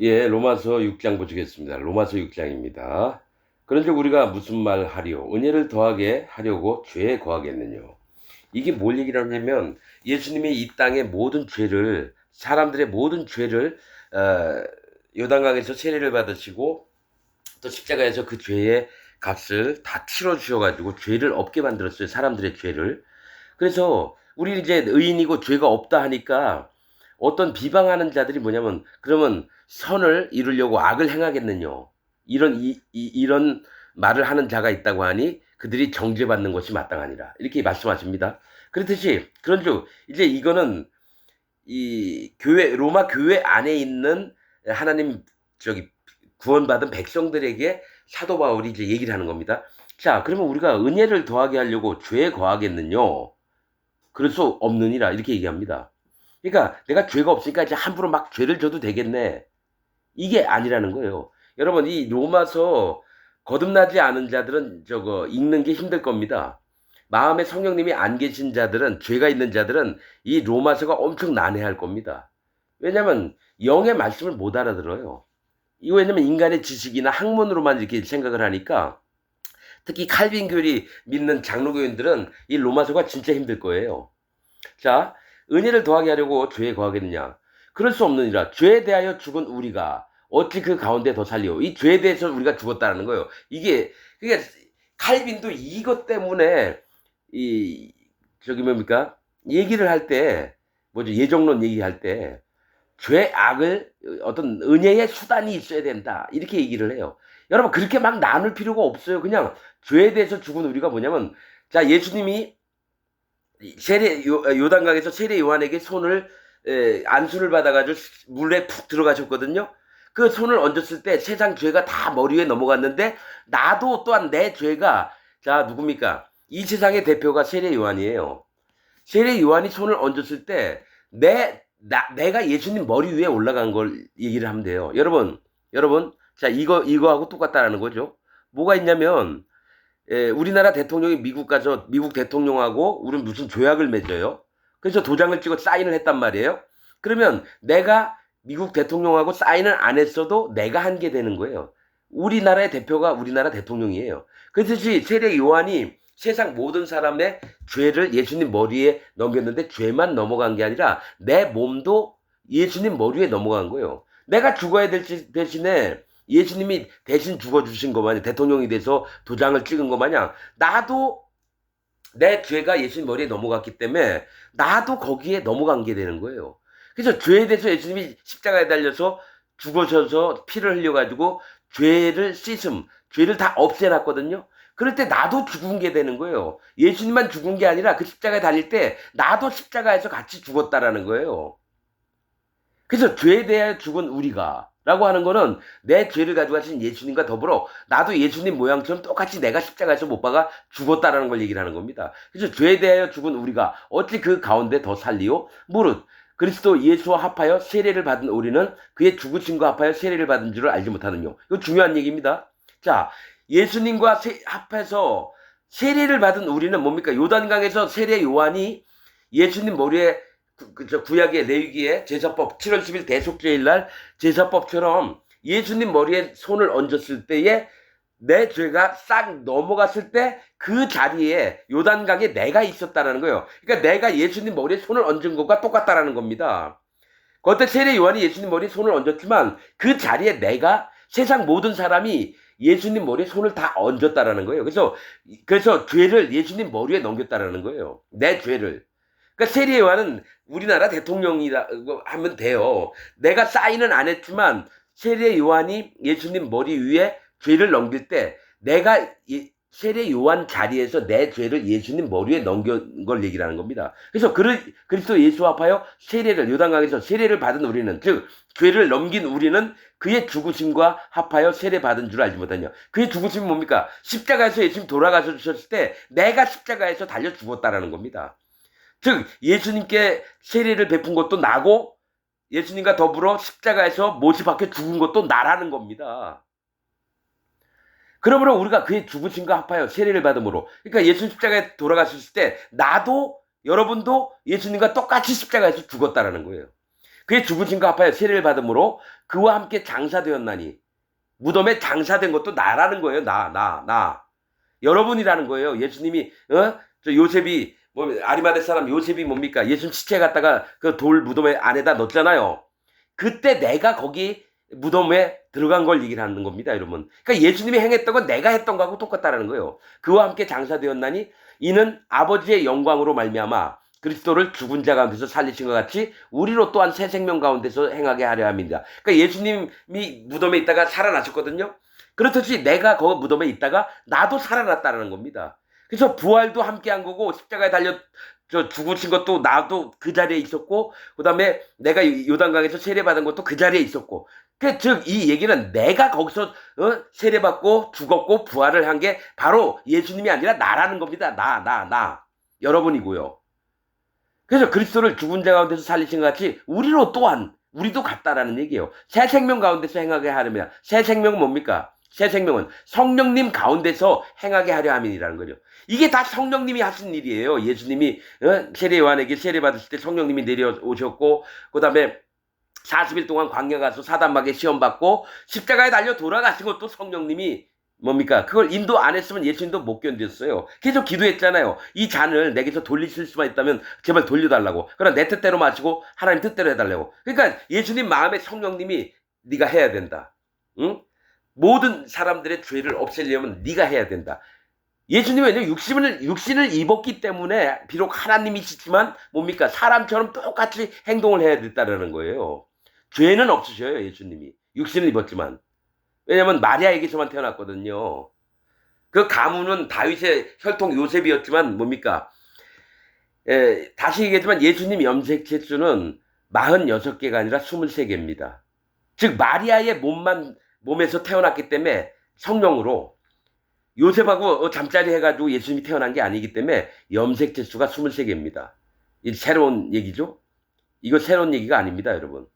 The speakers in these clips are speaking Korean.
예, 로마서 6장 보시겠습니다. 로마서 6장입니다. 그런즉 우리가 무슨 말 하리요? 은혜를 더하게 하려고 죄에 거하겠느뇨? 이게 뭘 얘기를 하냐면 예수님이 이 땅의 모든 죄를 사람들의 모든 죄를 어, 요단강에서 세례를 받으시고 또 십자가에서 그 죄의 값을 다 치러 주셔가지고 죄를 없게 만들었어요. 사람들의 죄를. 그래서 우리 이제 의인이고 죄가 없다 하니까 어떤 비방하는 자들이 뭐냐면 그러면 선을 이루려고 악을 행하겠느냐 이런 말을 하는 자가 있다고 하니 그들이 정죄받는 것이 마땅하니라 이렇게 말씀하십니다. 그렇듯이 그런즉 이제 이거는 이 교회 로마 교회 안에 있는 하나님 저기 구원받은 백성들에게 사도 바울이 이제 얘기를 하는 겁니다. 자, 그러면 우리가 은혜를 더하게 하려고 죄에 거하겠느냐? 그럴 수 없느니라 이렇게 얘기합니다. 그러니까 내가 죄가 없으니까 이제 함부로 막 죄를 져도 되겠네. 이게 아니라는 거예요. 여러분 이 로마서 거듭나지 않은 자들은 저거 읽는 게 힘들 겁니다. 마음에 성령님이 안 계신 자들은 죄가 있는 자들은 이 로마서가 엄청 난해할 겁니다. 왜냐하면 영의 말씀을 못 알아들어요. 이거 왜냐면 인간의 지식이나 학문으로만 이렇게 생각을 하니까 특히 칼빈교리 믿는 장로교인들은 이 로마서가 진짜 힘들 거예요. 자, 은혜를 더하게 하려고 죄에 거하겠느냐? 그럴 수 없느니라. 죄에 대하여 죽은 우리가 어찌 그 가운데 더 살리오? 이 죄에 대해서 우리가 죽었다는 거예요. 이게 그러니까 칼빈도 이것 때문에 이 저기 뭡니까? 얘기를 할 때 뭐죠? 예정론 얘기할 때 죄악을 어떤 은혜의 수단이 있어야 된다. 이렇게 얘기를 해요. 여러분 그렇게 막 나눌 필요가 없어요. 그냥 죄에 대해서 죽은 우리가 뭐냐면 자 예수님이 요단강에서 세례 요한에게 손을 안수를 받아가지고 물에 푹 들어가셨거든요. 그 손을 얹었을 때 세상 죄가 다 머리 위에 넘어갔는데 나도 또한 내 죄가 자 누굽니까? 이 세상의 대표가 세례 요한이에요. 세례 요한이 손을 얹었을 때 내가 예수님 머리 위에 올라간 걸 얘기를 하면 돼요. 여러분, 자 이거하고 똑같다라는 거죠. 뭐가 있냐면 우리나라 대통령이 미국 가서 미국 대통령하고 우리는 무슨 조약을 맺어요. 그래서 도장을 찍어 사인을 했단 말이에요. 그러면 내가 미국 대통령하고 사인을 안 했어도 내가 한 게 되는 거예요. 우리나라의 대표가 우리나라 대통령이에요. 그렇듯이 세례 요한이 세상 모든 사람의 죄를 예수님 머리에 넘겼는데 죄만 넘어간 게 아니라 내 몸도 예수님 머리에 넘어간 거예요. 내가 죽어야 될 대신에 예수님이 대신 죽어주신 것 마냥 대통령이 돼서 도장을 찍은 것 마냥 나도 내 죄가 예수님 머리에 넘어갔기 때문에 나도 거기에 넘어간 게 되는 거예요. 그래서 죄에 대해서 예수님이 십자가에 달려서 죽으셔서 피를 흘려가지고 죄를 씻음, 죄를 다 없애놨거든요. 그럴 때 나도 죽은 게 되는 거예요. 예수님만 죽은 게 아니라 그 십자가에 달릴 때 나도 십자가에서 같이 죽었다라는 거예요. 그래서 죄에 대해 죽은 우리가 라고 하는 거는 내 죄를 가져가신 예수님과 더불어 나도 예수님 모양처럼 똑같이 내가 십자가에서 못 박아 죽었다라는 걸 얘기를 하는 겁니다. 그래서 죄에 대하여 죽은 우리가 어찌 그 가운데 더 살리요? 무릇 그리스도 예수와 합하여 세례를 받은 우리는 그의 죽으심과 합하여 세례를 받은 줄을 알지 못하느뇨. 이거 중요한 얘기입니다. 자, 예수님과 합해서 세례를 받은 우리는 뭡니까? 요단강에서 세례 요한이 예수님 머리에 구약의 레위기의 제사법 7월 10일 대속죄일 날 제사법처럼 예수님 머리에 손을 얹었을 때에 내 죄가 싹 넘어갔을 때 그 자리에 요단강에 내가 있었다라는 거예요. 그러니까 내가 예수님 머리에 손을 얹은 것과 똑같다라는 겁니다. 그때 세례 요한이 예수님 머리에 손을 얹었지만 그 자리에 내가 세상 모든 사람이 예수님 머리에 손을 다 얹었다라는 거예요. 그래서 죄를 예수님 머리에 넘겼다라는 거예요. 내 죄를. 그러니까 세례 요한은 우리나라 대통령이라고 하면 돼요. 내가 사인은 안 했지만 세례 요한이 예수님 머리 위에 죄를 넘길 때 내가 세례 요한 자리에서 내 죄를 예수님 머리에 넘긴 걸 얘기를 하는 겁니다. 그래서 그리스도 예수 합하여 세례를 요단강에서 세례를 받은 우리는 즉 죄를 넘긴 우리는 그의 죽으심과 합하여 세례 받은 줄 알지 못하냐. 그의 죽으심이 뭡니까? 십자가에서 예수님 돌아가서 주셨을 때 내가 십자가에서 달려 죽었다라는 겁니다. 즉 예수님께 세례를 베푼 것도 나고 예수님과 더불어 십자가에서 못이 박혀 죽은 것도 나라는 겁니다. 그러므로 우리가 그의 죽으심과 합하여 세례를 받음으로 그러니까 예수님 십자가에 돌아가셨을 때 나도 여러분도 예수님과 똑같이 십자가에서 죽었다라는 거예요. 그의 죽으심과 합하여 세례를 받음으로 그와 함께 장사되었나니 무덤에 장사된 것도 나라는 거예요. 나. 여러분이라는 거예요. 예수님이 저 요셉이 아리마대 사람 요셉이 뭡니까? 예수님 시체 갖다가 그 돌 무덤에 안에다 넣었잖아요. 그때 내가 거기 무덤에 들어간 걸 얘기를 하는 겁니다, 여러분. 그러니까 예수님이 행했던 건 내가 했던 거하고 똑같다라는 거예요. 그와 함께 장사되었나니 이는 아버지의 영광으로 말미암아 그리스도를 죽은 자 가운데서 살리신 것 같이 우리로 또한 새 생명 가운데서 행하게 하려 함입니다. 그러니까 예수님이 무덤에 있다가 살아나셨거든요. 그렇듯이 내가 그 무덤에 있다가 나도 살아났다는 겁니다. 그래서 부활도 함께 한 거고 십자가에 달려 죽으신 것도 나도 그 자리에 있었고 그다음에 내가 요단강에서 세례받은 것도 그 자리에 있었고 즉 이 얘기는 내가 거기서 세례받고 죽었고 부활을 한 게 바로 예수님이 아니라 나라는 겁니다. 나 여러분이고요. 그래서 그리스도를 죽은 자 가운데서 살리신 것 같이 우리로 또한 우리도 같다라는 얘기예요. 새 생명 가운데서 행하게 하려면 새 생명은 뭡니까? 새 생명은 성령님 가운데서 행하게 하려 함이라는 거죠. 이게 다 성령님이 하신 일이에요. 예수님이 세례 요한에게 세례 받으실 때 성령님이 내려오셨고 그 다음에 40일 동안 광야 가서 사단마귀 시험 받고 십자가에 달려 돌아가신 것도 성령님이 뭡니까? 그걸 인도 안 했으면 예수님도 못 견뎠어요. 계속 기도했잖아요. 이 잔을 내게서 돌리실 수만 있다면 제발 돌려달라고. 그러나 내 뜻대로 마시고 하나님 뜻대로 해달라고. 그러니까 예수님 마음에 성령님이 네가 해야 된다. 응? 모든 사람들의 죄를 없애려면 네가 해야 된다. 예수님은 육신을 입었기 때문에 비록 하나님이시지만 뭡니까? 사람처럼 똑같이 행동을 해야 된다는 거예요. 죄는 없으셔요. 예수님이. 육신을 입었지만. 왜냐면 마리아에게서만 태어났거든요. 그 가문은 다윗의 혈통 요셉이었지만 뭡니까? 다시 얘기하지만 예수님 염색체 수는 46개가 아니라 23개입니다. 즉 마리아의 몸에서 태어났기 때문에 성령으로 요셉하고 잠자리 해가지고 예수님이 태어난 게 아니기 때문에 염색체 수가 23개입니다. 이 새로운 얘기죠? 이거 새로운 얘기가 아닙니다, 여러분.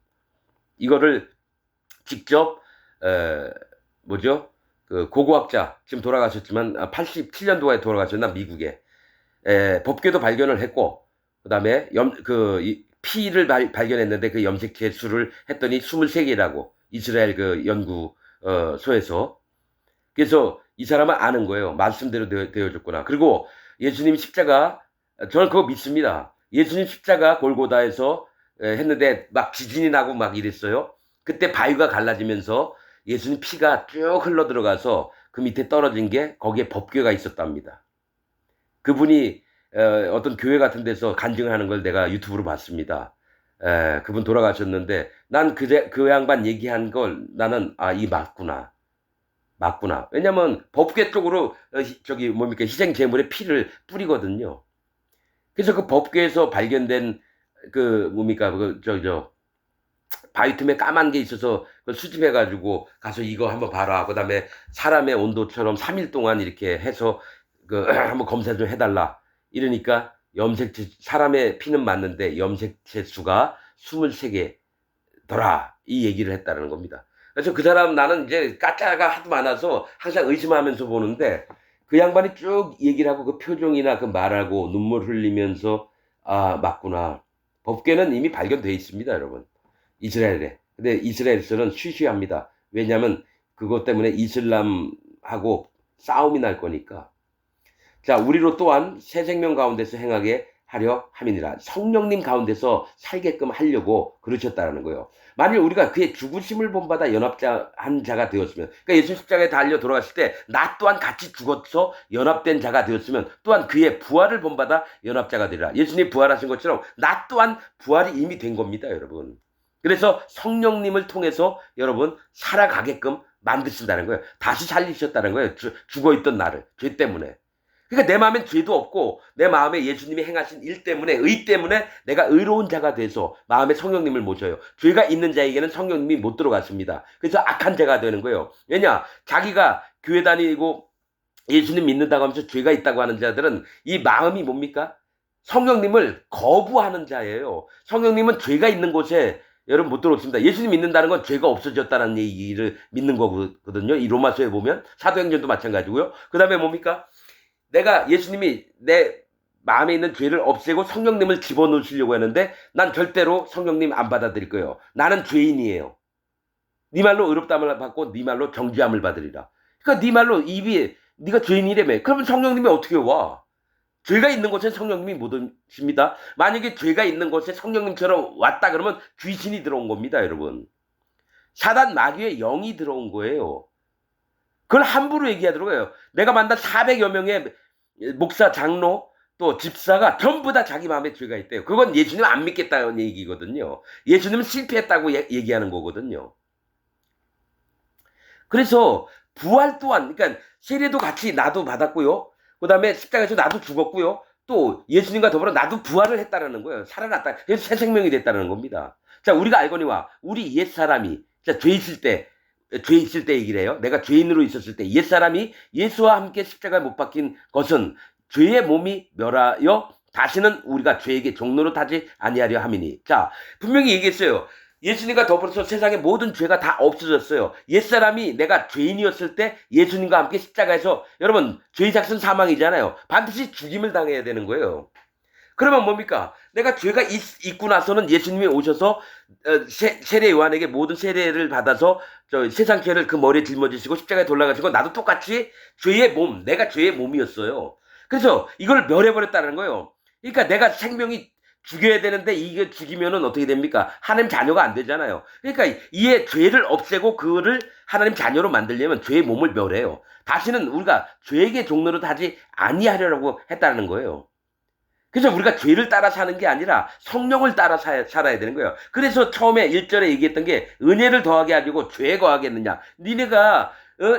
이거를 직접 그 고고학자 지금 돌아가셨지만 87년도에 돌아가셨나 미국에 법궤도 발견을 했고 그다음에 피를 발견했는데 그 염색체 수를 했더니 23개라고 이스라엘 그 연구소에서 그래서 이 사람은 아는 거예요. 말씀대로 되어졌구나. 그리고 예수님 십자가 저는 그거 믿습니다. 예수님 십자가 골고다에서 했는데 막 지진이 나고 막 이랬어요. 그때 바위가 갈라지면서 예수님 피가 쭉 흘러 들어가서 그 밑에 떨어진 게 거기에 법궤가 있었답니다. 그분이 어떤 교회 같은 데서 간증하는 걸 내가 유튜브로 봤습니다. 그분 돌아가셨는데 난 그 양반 얘기한 걸 나는 이 맞구나. 왜냐면 법궤 쪽으로 희생 제물의 피를 뿌리거든요. 그래서 그 법궤에서 발견된 바위 틈에 까만 게 있어서 그걸 수집해가지고 가서 이거 한번 봐라. 그 다음에 사람의 온도처럼 3일 동안 이렇게 해서 한번 검사 좀 해달라. 이러니까 사람의 피는 맞는데 염색체 수가 23개더라. 이 얘기를 했다는 겁니다. 그래서 그 사람 나는 이제 가짜가 하도 많아서 항상 의심하면서 보는데 그 양반이 쭉 얘기를 하고 그 표정이나 그 말하고 눈물 흘리면서 맞구나. 법궤는 이미 발견되어 있습니다, 여러분. 이스라엘에. 근데 이스라엘에서는 쉬쉬합니다. 왜냐하면 그것 때문에 이슬람하고 싸움이 날 거니까. 자, 우리로 또한 새 생명 가운데서 행하게 하려 함이니라. 성령님 가운데서 살게끔 하려고 그러셨다는 거예요. 만일 우리가 그의 죽으심을 본받아 연합한 자가 되었으면, 그러니까 예수 십자가에 달려 돌아갔을 때 나 또한 같이 죽어서 연합된 자가 되었으면 또한 그의 부활을 본받아 연합자가 되리라. 예수님이 부활하신 것처럼 나 또한 부활이 이미 된 겁니다, 여러분. 그래서 성령님을 통해서 여러분 살아가게끔 만드신다는 거예요. 다시 살리셨다는 거예요. 죽어있던 나를 죄 때문에. 그러니까 내 마음엔 죄도 없고 내 마음에 예수님이 행하신 일 때문에 의 때문에 내가 의로운 자가 돼서 마음에 성령님을 모셔요. 죄가 있는 자에게는 성령님이 못 들어갔습니다. 그래서 악한 자가 되는 거예요. 왜냐? 자기가 교회 다니고 예수님 믿는다고 하면서 죄가 있다고 하는 자들은 이 마음이 뭡니까? 성령님을 거부하는 자예요. 성령님은 죄가 있는 곳에 여러분 못 들어오십니다. 예수님 믿는다는 건 죄가 없어졌다는 얘기를 믿는 거거든요. 이 로마서에 보면 사도행전도 마찬가지고요. 그 다음에 뭡니까? 내가 예수님이 내 마음에 있는 죄를 없애고 성령님을 집어넣으시려고 하는데 난 절대로 성령님 안 받아들일 거예요. 나는 죄인이에요. 네 말로 의롭다함을 받고 네 말로 정죄함을 받으리라. 그러니까 네 말로 입이 네가 죄인이라며. 그러면 성령님이 어떻게 와? 죄가 있는 곳에 성령님이 못 오십니다. 만약에 죄가 있는 곳에 성령님처럼 왔다 그러면 귀신이 들어온 겁니다, 여러분. 사단 마귀의 영이 들어온 거예요. 그걸 함부로 얘기하더라고요. 내가 만난 400여 명의 목사, 장로, 또 집사가 전부 다 자기 마음에 죄가 있대요. 그건 예수님 안 믿겠다는 얘기거든요. 예수님은 실패했다고 얘기하는 거거든요. 그래서 부활 또한, 그러니까 세례도 같이 나도 받았고요. 그 다음에 십자가에서 나도 죽었고요. 또 예수님과 더불어 나도 부활을 했다라는 거예요. 살아났다. 그래서 새 생명이 됐다는 겁니다. 자, 우리가 알거니와 우리 옛사람이 자, 죄 있을 때 얘기를 해요. 내가 죄인으로 있었을 때 옛사람이 예수와 함께 십자가에 못 박힌 것은 죄의 몸이 멸하여 다시는 우리가 죄에게 종로로 타지 아니하려 함이니. 자, 분명히 얘기했어요. 예수님과 더불어서 세상의 모든 죄가 다 없어졌어요. 옛사람이 내가 죄인이었을 때 예수님과 함께 십자가에서 여러분 죄의 삭은 사망이잖아요. 반드시 죽임을 당해야 되는 거예요. 그러면 뭡니까? 내가 죄가 있고 나서는 예수님이 오셔서 세례 요한에게 모든 세례를 받아서 세상 죄를 그 머리에 짊어지시고 십자가에 돌아가시고 나도 똑같이 죄의 몸, 내가 죄의 몸이었어요. 그래서 이걸 멸해버렸다는 거예요. 그러니까 내가 생명이 죽여야 되는데 이게 죽이면은 어떻게 됩니까? 하나님 자녀가 안 되잖아요. 그러니까 이에 죄를 없애고 그를 하나님 자녀로 만들려면 죄의 몸을 멸해요. 다시는 우리가 죄에게 종로를 하지 아니하려고 했다는 거예요. 그래서 우리가 죄를 따라 사는 게 아니라 성령을 따라 살아야 되는 거예요. 그래서 처음에 1절에 얘기했던 게 은혜를 더하게 하려고 죄에 거하겠느냐. 니네가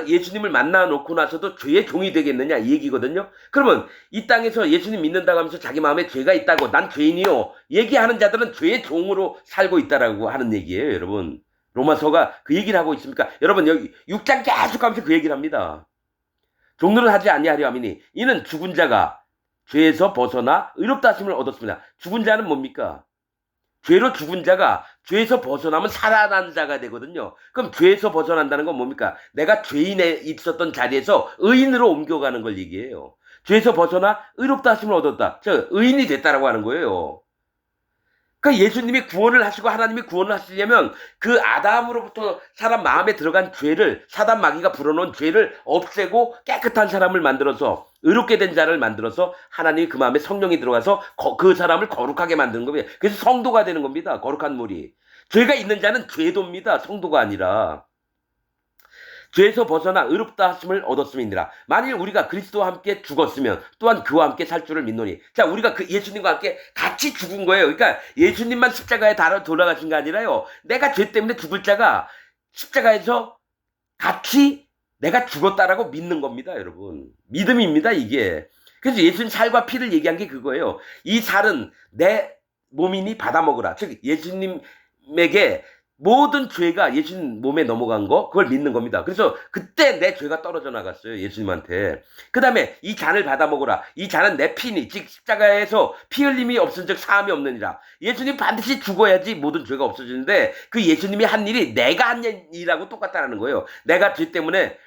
예수님을 만나 놓고 나서도 죄의 종이 되겠느냐 이 얘기거든요. 그러면 이 땅에서 예수님 믿는다고 하면서 자기 마음에 죄가 있다고 난 죄인이요 얘기하는 자들은 죄의 종으로 살고 있다라고 하는 얘기예요. 여러분 로마서가 그 얘기를 하고 있습니까? 여러분 여기 6장 계속 하면서 그 얘기를 합니다. 종로를 하지 아니하려 함이니 이는 죽은 자가 죄에서 벗어나 의롭다 하심을 얻었습니다. 죽은 자는 뭡니까? 죄로 죽은 자가 죄에서 벗어나면 살아난 자가 되거든요. 그럼 죄에서 벗어난다는 건 뭡니까? 내가 죄인에 있었던 자리에서 의인으로 옮겨가는 걸 얘기해요. 죄에서 벗어나 의롭다 하심을 얻었다. 저 의인이 됐다라고 하는 거예요. 그러니까 예수님이 구원을 하시고 하나님이 구원을 하시려면 그 아담으로부터 사람 마음에 들어간 죄를 사단 마귀가 불어넣은 죄를 없애고 깨끗한 사람을 만들어서 의롭게 된 자를 만들어서 하나님이 그 마음에 성령이 들어가서 그 사람을 거룩하게 만드는 겁니다. 그래서 성도가 되는 겁니다. 거룩한 물이. 죄가 있는 자는 죄도입니다. 성도가 아니라. 죄에서 벗어나 의롭다 하심을 얻었음이니라. 만일 우리가 그리스도와 함께 죽었으면 또한 그와 함께 살 줄을 믿노니. 자, 우리가 그 예수님과 함께 같이 죽은 거예요. 그러니까 예수님만 십자가에 달아 돌아가신 게 아니라요. 내가 죄 때문에 죽을 자가 십자가에서 같이 내가 죽었다라고 믿는 겁니다, 여러분. 믿음입니다, 이게. 그래서 예수님 살과 피를 얘기한 게 그거예요. 이 살은 내 몸이니 받아 먹으라. 즉 예수님에게 모든 죄가 예수님 몸에 넘어간 거 그걸 믿는 겁니다. 그래서 그때 내 죄가 떨어져 나갔어요. 예수님한테. 그 다음에 이 잔을 받아 먹으라. 이 잔은 내 피니 즉 십자가에서 피 흘림이 없은 즉 사함이 없느니라. 예수님 반드시 죽어야지 모든 죄가 없어지는데 그 예수님이 한 일이 내가 한 일이라고 똑같다는 거예요. 내가 죄 때문에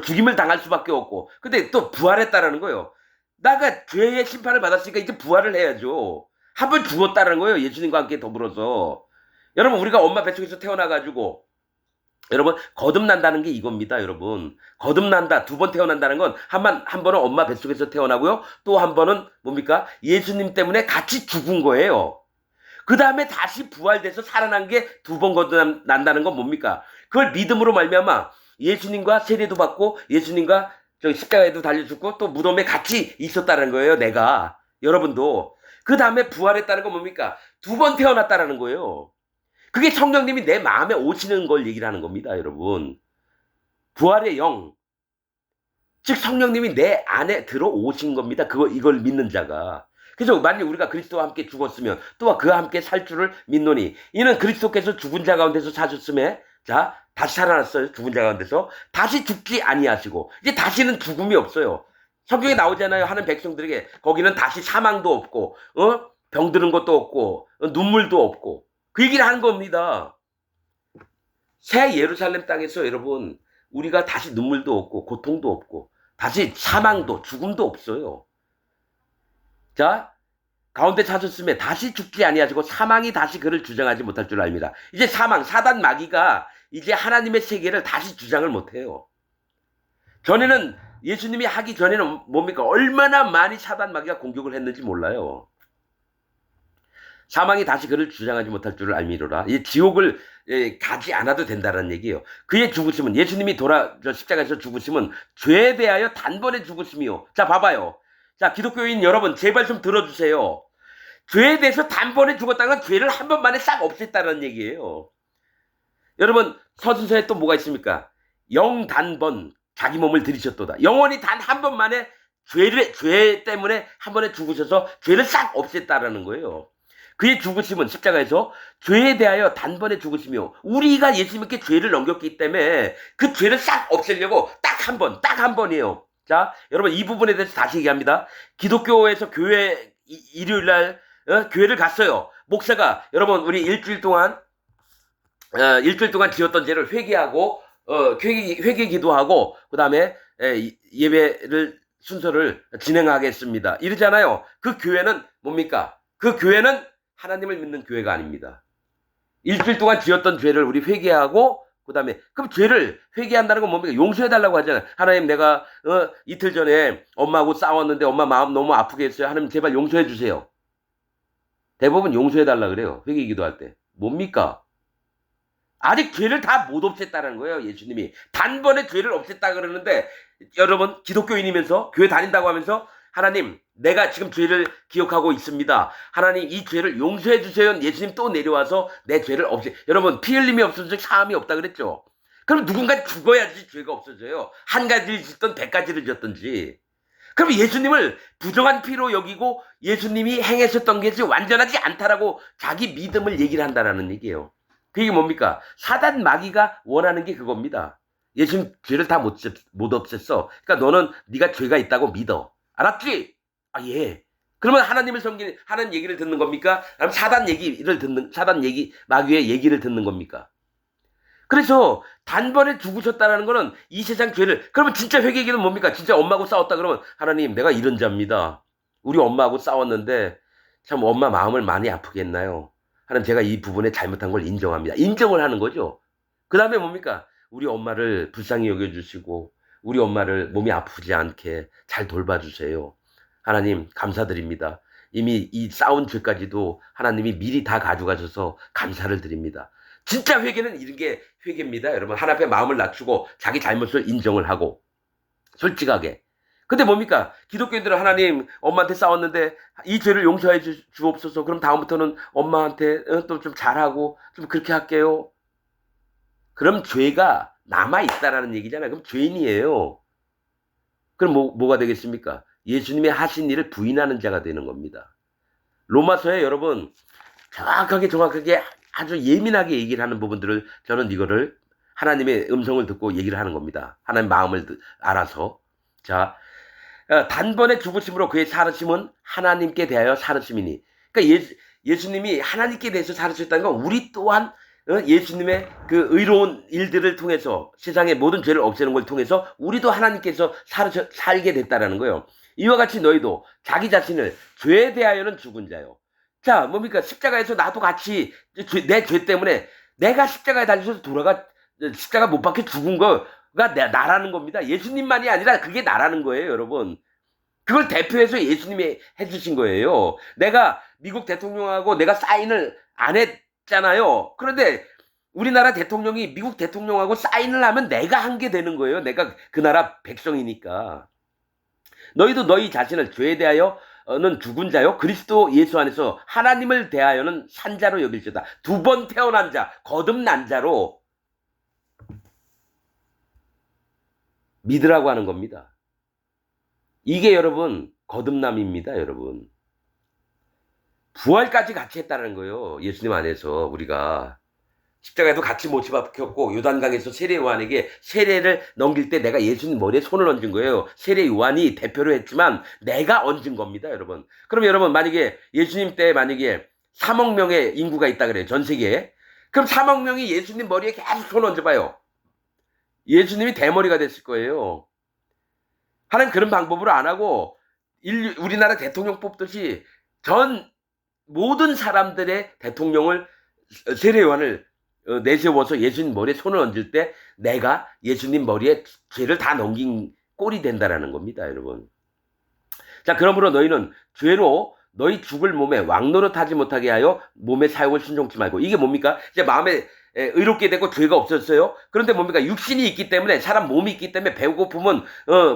죽임을 당할 수밖에 없고 근데 또 부활했다라는 거예요. 나가 죄의 심판을 받았으니까 이제 부활을 해야죠. 한 번 죽었다는 거예요. 예수님과 함께 더불어서. 여러분 우리가 엄마 뱃속에서 태어나가지고 여러분 거듭난다는 게 이겁니다. 여러분 거듭난다. 2번 태어난다는 건 한 번은 엄마 뱃속에서 태어나고요. 또 한 번은 뭡니까? 예수님 때문에 같이 죽은 거예요. 그 다음에 다시 부활돼서 살아난 게 2번 거듭난다는 건 뭡니까? 그걸 믿음으로 말미암아 예수님과 세례도 받고 예수님과 십자가에도 달려 죽고 또 무덤에 같이 있었다는 거예요. 내가 여러분도 그 다음에 부활했다는 건 뭡니까? 2번 태어났다는 거예요. 그게 성령님이 내 마음에 오시는 걸 얘기를 하는 겁니다, 여러분. 부활의 영. 즉 성령님이 내 안에 들어오신 겁니다. 이걸 믿는 자가. 그래서 만약 우리가 그리스도와 함께 죽었으면 또한 그와 함께 살 줄을 믿노니 이는 그리스도께서 죽은 자 가운데서 사셨음에 자 다시 살아났어요. 죽은 자 가운데서 다시 죽지 아니하시고 이제 다시는 죽음이 없어요. 성경에 나오잖아요. 하는 백성들에게 거기는 다시 사망도 없고 병드는 것도 없고 눈물도 없고 그 얘기를 하는 겁니다. 새 예루살렘 땅에서 여러분 우리가 다시 눈물도 없고 고통도 없고 다시 사망도 죽음도 없어요. 자, 가운데 찾았음에 다시 죽지 아니하시고 사망이 다시 그를 주장하지 못할 줄 압니다. 이제 사망, 사단 마귀가 이제 하나님의 세계를 다시 주장을 못해요. 전에는 예수님이 하기 전에는 뭡니까? 얼마나 많이 사단 마귀가 공격을 했는지 몰라요. 사망이 다시 그를 주장하지 못할 줄을 알미로라. 이 지옥을 가지 않아도 된다는 얘기예요. 그의 죽으심은 예수님이 십자가에서 죽으심은 죄에 대하여 단번에 죽으심이요. 자, 봐봐요. 자, 기독교인 여러분 제발 좀 들어주세요. 죄에 대해서 단번에 죽었다는 건 죄를 한 번만에 싹 없앴다는 얘기예요. 여러분 서신서에 또 뭐가 있습니까? 영단번 자기 몸을 들이셨도다. 영원히 단 한 번만에 죄 때문에 한 번에 죽으셔서 죄를 싹 없앴다라는 거예요. 그의 죽으심은 십자가에서 죄에 대하여 단번에 죽으시며 우리가 예수님께 죄를 넘겼기 때문에 그 죄를 싹 없애려고 딱 한 번이에요. 자, 여러분 이 부분에 대해서 다시 얘기합니다. 기독교에서 교회 일요일날 교회를 갔어요. 목사가 여러분 우리 일주일 동안 지었던 죄를 회개하고 회개 기도하고 그 다음에 예배를 순서를 진행하겠습니다. 이러잖아요. 그 교회는 뭡니까? 그 교회는 하나님을 믿는 교회가 아닙니다. 일주일 동안 지었던 죄를 우리 회개하고 그 다음에 그럼 죄를 회개한다는 건 뭡니까? 용서해달라고 하잖아요. 하나님 내가 이틀 전에 엄마하고 싸웠는데 엄마 마음 너무 아프게 했어요. 하나님 제발 용서해 주세요. 대부분 용서해달라 그래요. 회개 기도할 때. 뭡니까? 아직 죄를 다 못 없앴다는 거예요. 예수님이 단번에 죄를 없앴다 그러는데 여러분 기독교인이면서 교회 다닌다고 하면서 하나님 내가 지금 죄를 기억하고 있습니다. 하나님 이 죄를 용서해 주세요. 예수님 또 내려와서 내 죄를 여러분 피 흘림이 없어서 사함이 없다 그랬죠. 그럼 누군가 죽어야지 죄가 없어져요. 한 가지를 짓든 100가지를 짓든지. 그럼 예수님을 부정한 피로 여기고 예수님이 행하셨던 것이 완전하지 않다라고 자기 믿음을 얘기를 한다라는 얘기예요. 그게 뭡니까? 사단 마귀가 원하는 게 그겁니다. 예수님 죄를 다 못 없앴어. 그러니까 너는 네가 죄가 있다고 믿어. 알았지? 아, 예. 그러면 하나님을 하는 얘기를 듣는 겁니까? 아니면 사단 마귀의 얘기를 듣는 겁니까? 그래서 단번에 죽으셨다는 거는 이 세상 죄를, 그러면 진짜 회개기는 뭡니까? 진짜 엄마하고 싸웠다 그러면 하나님 내가 이런 자입니다. 우리 엄마하고 싸웠는데 참 엄마 마음을 많이 아프게 했나요? 하나님 제가 이 부분에 잘못한 걸 인정합니다. 인정을 하는 거죠. 그 다음에 뭡니까? 우리 엄마를 불쌍히 여겨주시고 우리 엄마를 몸이 아프지 않게 잘 돌봐주세요. 하나님 감사드립니다. 이미 이 싸운 죄까지도 하나님이 미리 다 가져가셔서 감사를 드립니다. 진짜 회개는 이런 게 회개입니다. 여러분 하나님 앞에 마음을 낮추고 자기 잘못을 인정을 하고 솔직하게. 근데 뭡니까? 기독교인들은 하나님 엄마한테 싸웠는데 이 죄를 용서해 주옵소서. 그럼 다음부터는 엄마한테 또 좀 잘하고 좀 그렇게 할게요. 그럼 죄가 남아있다라는 얘기잖아요. 그럼 죄인이에요. 그럼 뭐가 되겠습니까? 예수님의 하신 일을 부인하는 자가 되는 겁니다. 로마서에 여러분 정확하게 아주 예민하게 얘기를 하는 부분들을 저는 이거를 하나님의 음성을 듣고 얘기를 하는 겁니다. 하나님 마음을 알아서. 자, 단번에 죽으심으로 그의 살으심은 하나님께 대하여 살으심이니. 그러니까 예수님이 하나님께 대해서 살으셨다는 건 우리 또한 예수님의 그 의로운 일들을 통해서 세상의 모든 죄를 없애는 걸 통해서 우리도 하나님께서 살게 됐다라는 거예요. 이와 같이 너희도 자기 자신을 죄에 대하여는 죽은 자요. 자, 뭡니까? 십자가에서 나도 같이 내 죄 때문에 내가 십자가에 달려서 십자가 못 박혀 죽은 거가 나라는 겁니다. 예수님만이 아니라 그게 나라는 거예요, 여러분. 그걸 대표해서 예수님이 해주신 거예요. 내가 미국 대통령하고 내가 사인을 안 했잖아요. 그런데 우리나라 대통령이 미국 대통령하고 사인을 하면 내가 한 게 되는 거예요. 내가 그 나라 백성이니까. 너희도 너희 자신을 죄에 대하여는 죽은 자요 그리스도 예수 안에서 하나님을 대하여는 산 자로 여길지어다. 2번 태어난 자, 거듭난 자로 믿으라고 하는 겁니다. 이게 여러분 거듭남입니다. 여러분 부활까지 같이 했다는 거예요. 예수님 안에서 우리가 십자가에도 같이 못 박혔고 요단강에서 세례 요한에게 세례를 넘길 때 내가 예수님 머리에 손을 얹은 거예요. 세례 요한이 대표로 했지만 내가 얹은 겁니다. 여러분. 그럼 여러분 만약에 예수님 때 만약에 3억 명의 인구가 있다 그래요. 전 세계에. 그럼 3억 명이 예수님 머리에 계속 손 얹어봐요. 예수님이 대머리가 됐을 거예요. 하나님 그런 방법으로 안 하고 우리나라 대통령 뽑듯이 전 모든 사람들의 대통령을 세례요한을 내세워서 예수님 머리에 손을 얹을 때 내가 예수님 머리에 죄를 다 넘긴 꼴이 된다라는 겁니다, 여러분. 자, 그러므로 너희는 죄로 너희 죽을 몸에 왕노릇하지 못하게 하여 몸의 사욕을 순종치 말고. 이게 뭡니까? 이제 마음에 의롭게 되고 죄가 없었어요. 그런데 뭡니까? 육신이 있기 때문에, 사람 몸이 있기 때문에 배고프면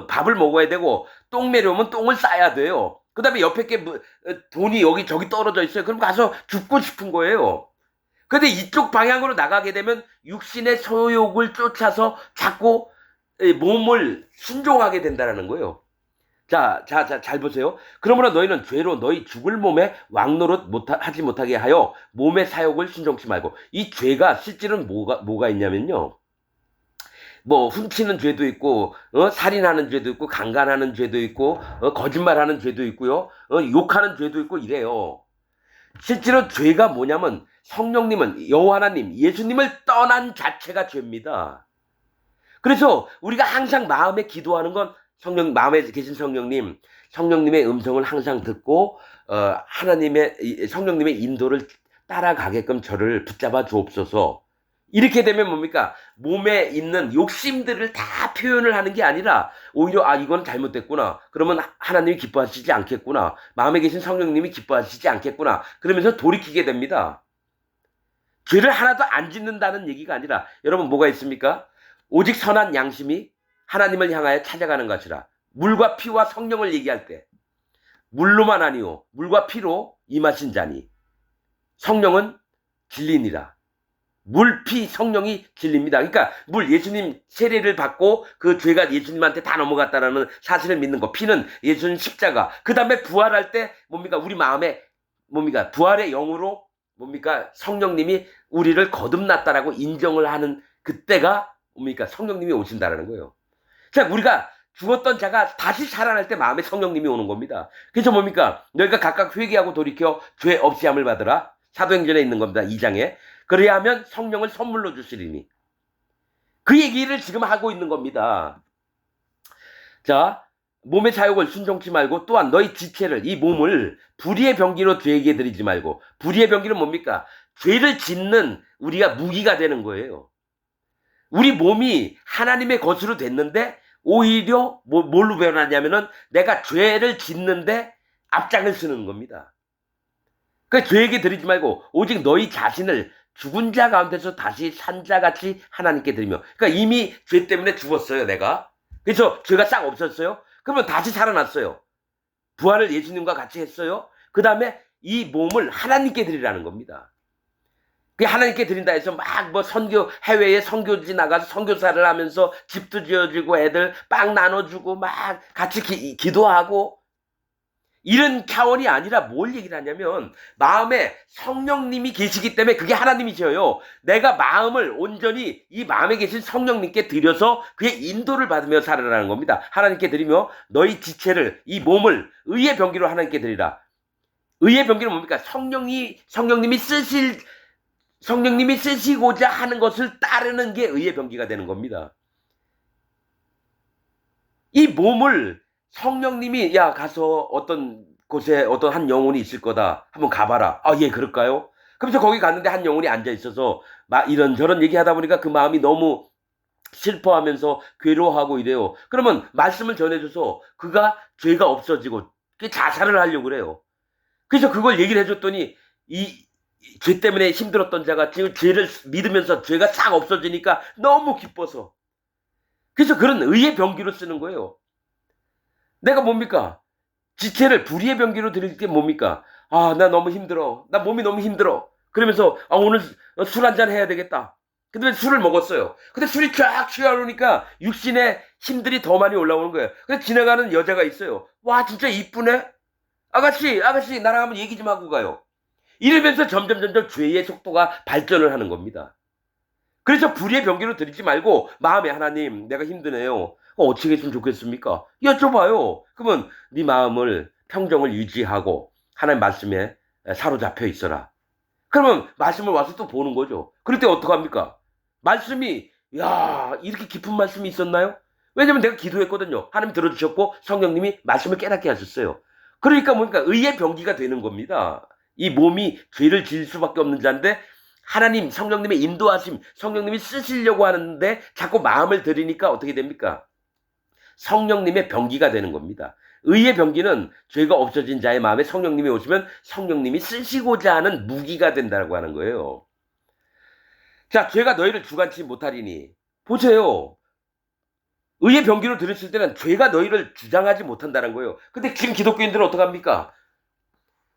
밥을 먹어야 되고 똥 매려우면 똥을 싸야 돼요. 그 다음에 옆에 게 돈이 여기 저기 떨어져 있어요. 그럼 가서 죽고 싶은 거예요. 근데 이쪽 방향으로 나가게 되면 육신의 소욕을 쫓아서 자꾸 몸을 순종하게 된다는 거예요. 자, 잘 보세요. 그러므로 너희는 죄로 너희 죽을 몸에 왕노릇 하지 못하게 하여 몸의 사욕을 순종치 말고. 이 죄가 실제로는 뭐가 있냐면요. 뭐 훔치는 죄도 있고, 살인하는 죄도 있고, 강간하는 죄도 있고, 거짓말하는 죄도 있고요, 욕하는 죄도 있고 이래요. 실제로 죄가 뭐냐면 성령님은 여호와 하나님, 예수님을 떠난 자체가 죄입니다. 그래서 우리가 항상 마음에 기도하는 건 마음에 계신 성령님의 음성을 항상 듣고 성령님의 인도를 따라가게끔 저를 붙잡아 주옵소서. 이렇게 되면 뭡니까? 몸에 있는 욕심들을 다 표현을 하는 게 아니라 오히려 이건 잘못됐구나. 그러면 하나님이 기뻐하시지 않겠구나. 마음에 계신 성령님이 기뻐하시지 않겠구나. 그러면서 돌이키게 됩니다. 죄를 하나도 안 짓는다는 얘기가 아니라 여러분 뭐가 있습니까? 오직 선한 양심이 하나님을 향하여 찾아가는 것이라. 물과 피와 성령을 얘기할 때 물로만 아니요 물과 피로 임하신 자니 성령은 진리니라. 물, 피, 성령이 진리입니다. 그러니까 예수님 세례를 받고 그 죄가 예수님한테 다 넘어갔다라는 사실을 믿는 거. 피는 예수님 십자가. 그 다음에 부활할 때 뭡니까? 우리 마음에 뭡니까? 부활의 영으로 뭡니까? 성령님이 우리를 거듭났다라고 인정을 하는 그때가 뭡니까? 성령님이 오신다라는 거예요. 자, 우리가 죽었던 자가 다시 살아날 때 마음에 성령님이 오는 겁니다. 그래서 뭡니까? 너희가 각각 회개하고 돌이켜 죄 없이 함을 받으라. 사도행전에 있는 겁니다. 2장에. 그래야 하면 성령을 선물로 주시리니. 그 얘기를 지금 하고 있는 겁니다. 자, 몸의 사욕을 순종치 말고 또한 너희 지체를, 이 몸을 불의의 병기로 죄에게 드리지 말고. 불의의 병기는 뭡니까? 죄를 짓는 우리가 무기가 되는 거예요. 우리 몸이 하나님의 것으로 됐는데 오히려 뭘로 변하냐면은 내가 죄를 짓는데 앞장을 쓰는 겁니다. 그러니까 죄에게 드리지 말고 오직 너희 자신을 죽은 자 가운데서 다시 산 자같이 하나님께 드리며. 그러니까 이미 죄 때문에 죽었어요, 내가. 그래서 죄가 싹 없었어요. 그러면 다시 살아났어요. 부활을 예수님과 같이 했어요. 그 다음에 이 몸을 하나님께 드리라는 겁니다. 하나님께 드린다 해서 막 해외에 선교지 나가서 선교사를 하면서 집도 지어주고 애들 빵 나눠주고 막 같이 기도하고 이런 차원이 아니라 뭘 얘기를 하냐면 마음에 성령님이 계시기 때문에 그게 하나님이셔요. 내가 마음을 온전히 이 마음에 계신 성령님께 드려서 그의 인도를 받으며 살아라는 겁니다. 하나님께 드리며 너희 지체를, 이 몸을 의의 병기로 하나님께 드리라. 의의 병기는 뭡니까? 성령님이 쓰시고자 하는 것을 따르는 게 의의 병기가 되는 겁니다. 이 몸을 성령님이 가서 어떤 곳에 어떤 한 영혼이 있을 거다. 한번 가봐라. 예, 그럴까요? 그래서 거기 갔는데 한 영혼이 앉아 있어서 막 이런저런 얘기하다 보니까 그 마음이 너무 슬퍼하면서 괴로워하고 이래요. 그러면 말씀을 전해줘서 그가 죄가 없어지고 자살을 하려고 그래요. 그래서 그걸 얘기를 해줬더니 이 죄 때문에 힘들었던 자가 지금 죄를 믿으면서 죄가 싹 없어지니까 너무 기뻐서. 그래서 그런 의의 병기로 쓰는 거예요. 내가 뭡니까? 지체를 불의의 병기로 드릴 게 뭡니까? 나 너무 힘들어. 나 몸이 너무 힘들어. 그러면서 오늘 술 한잔 해야 되겠다. 근데 술을 먹었어요. 근데 술이 쫙 취하려니까 육신의 힘들이 더 많이 올라오는 거예요. 근데 지나가는 여자가 있어요. 와, 진짜 이쁘네? 아가씨, 나랑 한번 얘기 좀 하고 가요. 이러면서 점점 죄의 속도가 발전을 하는 겁니다. 그래서 불의의 병기로 드리지 말고 마음에 하나님, 내가 힘드네요. 어떻게 했으면 좋겠습니까? 여쭤봐요. 그러면 네 마음을 평정을 유지하고 하나님 말씀에 사로잡혀 있어라. 그러면 말씀을 와서 또 보는 거죠. 그럴 때 어떡합니까? 말씀이 이렇게 깊은 말씀이 있었나요? 왜냐면 내가 기도했거든요. 하나님 들어주셨고 성령님이 말씀을 깨닫게 하셨어요. 그러니까 뭡니까? 의의 병기가 되는 겁니다. 이 몸이 죄를 지을 수밖에 없는 자인데 하나님 성령님의 인도하심, 성령님이 쓰시려고 하는데 자꾸 마음을 들이니까 어떻게 됩니까? 성령님의 병기가 되는 겁니다. 의의 병기는 죄가 없어진 자의 마음에 성령님이 오시면 성령님이 쓰시고자 하는 무기가 된다고 하는 거예요. 자, 죄가 너희를 주관치 못하리니. 보세요. 의의 병기로 들었을 때는 죄가 너희를 주장하지 못한다는 거예요. 근데 지금 기독교인들은 어떡합니까?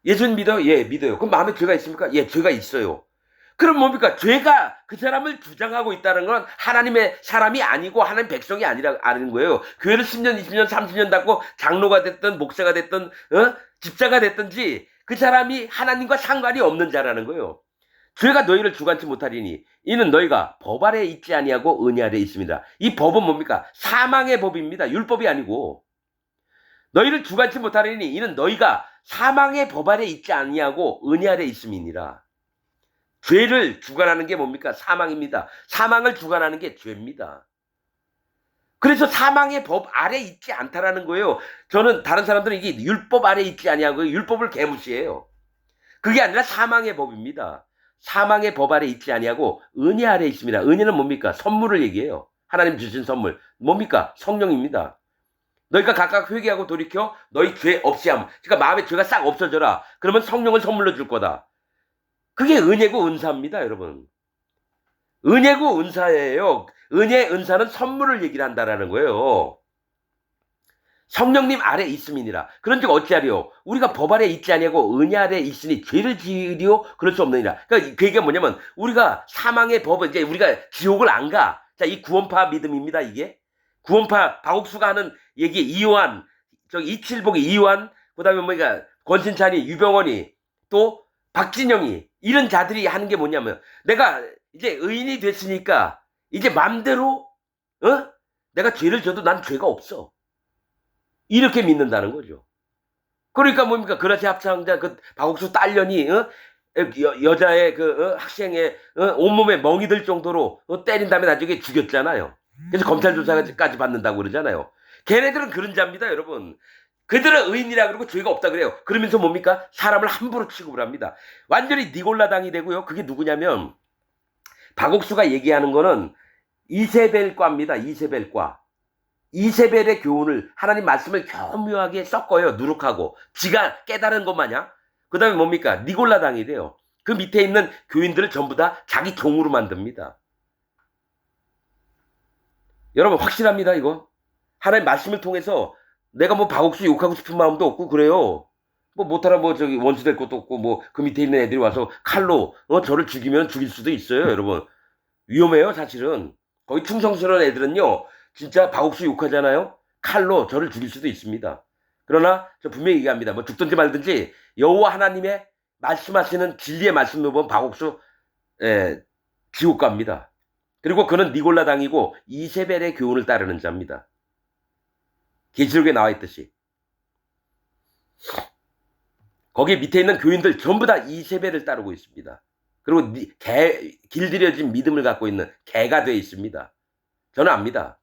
예수님 믿어요? 예, 믿어요. 그럼 마음에 죄가 있습니까? 예, 죄가 있어요. 그럼 뭡니까? 죄가 그 사람을 주장하고 있다는 건 하나님의 사람이 아니고 하나님 백성이 아니라는 거예요. 교회를 10년, 20년, 30년 닫고 장로가 됐든 목사가 됐든 집사가 됐든지 그 사람이 하나님과 상관이 없는 자라는 거예요. 죄가 너희를 주관치 못하리니 이는 너희가 법 아래 있지 아니하고 은혜 아래 있습니다. 이 법은 뭡니까? 사망의 법입니다. 율법이 아니고. 너희를 주관치 못하리니 이는 너희가 사망의 법 아래 있지 아니하고 은혜 아래 있음이니라. 죄를 주관하는 게 뭡니까? 사망입니다. 사망을 주관하는 게 죄입니다. 그래서 사망의 법 아래 있지 않다라는 거예요. 저는 다른 사람들은 이게 율법 아래 있지 아니하고 율법을 개무시해요. 그게 아니라 사망의 법입니다. 사망의 법 아래 있지 아니하고 은혜 아래 있습니다. 은혜는 뭡니까? 선물을 얘기해요. 하나님 주신 선물. 뭡니까? 성령입니다. 너희가 각각 회개하고 돌이켜 너희 죄 없이 함. 그러니까 마음에 죄가 싹 없어져라. 그러면 성령을 선물로 줄 거다. 그게 은혜고 은사입니다, 여러분. 은혜고 은사예요. 은혜, 은사는 선물을 얘기를 한다라는 거예요. 성령님 아래 있음이니라. 그런즉 어찌하리요? 우리가 법 아래 있지 아니하고 은혜 아래 있으니 죄를 지으리요? 그럴 수 없느니라. 그러니까 그 얘기가 뭐냐면 우리가 사망의 법은 이제 우리가 지옥을 안 가. 자, 이 구원파 믿음입니다, 이게. 구원파 박옥수가 하는 얘기 이요한, 이칠복이 이요한, 그다음에 뭐니까 권신찬이, 유병원이, 또 박진영이 이런 자들이 하는 게 뭐냐면 내가 이제 의인이 됐으니까 이제 맘대로 내가 죄를 져도 난 죄가 없어. 이렇게 믿는다는 거죠. 그러니까 뭡니까? 그라시 합창자 그 박옥수 딸년이 여자의 그 학생의 온몸에 멍이 들 정도로 때린 다음에 나중에 죽였잖아요. 그래서 검찰 조사까지 받는다고 그러잖아요. 걔네들은 그런 자입니다, 여러분. 그들은 의인이라 그러고 죄가 없다 그래요. 그러면서 뭡니까? 사람을 함부로 취급을 합니다. 완전히 니골라당이 되고요. 그게 누구냐면 박옥수가 얘기하는 거는 이세벨과입니다. 이세벨과. 이세벨의 교훈을 하나님 말씀을 교묘하게 섞어요. 누룩하고. 지가 깨달은 것 마냥. 그 다음에 뭡니까? 니골라당이 돼요. 그 밑에 있는 교인들을 전부 다 자기 종으로 만듭니다. 여러분 확실합니다, 이거. 하나님 말씀을 통해서 내가 뭐 박옥수 욕하고 싶은 마음도 없고 그래요. 뭐 못하라 뭐 저기 원수 될 것도 없고 뭐 그 밑에 있는 애들이 와서 칼로 저를 죽이면 죽일 수도 있어요, 여러분. 위험해요, 사실은. 거기 충성스러운 애들은요, 진짜 박옥수 욕하잖아요. 칼로 저를 죽일 수도 있습니다. 그러나 저 분명히 얘기합니다. 뭐 죽든지 말든지 여호와 하나님의 말씀하시는 진리의 말씀으로 보면 박옥수 지옥 갑니다. 그리고 그는 니골라당이고 이세벨의 교훈을 따르는 자입니다. 계시록에 나와 있듯이. 거기 밑에 있는 교인들 전부 다 이세벨을 따르고 있습니다. 그리고 길들여진 믿음을 갖고 있는 개가 되어 있습니다. 저는 압니다.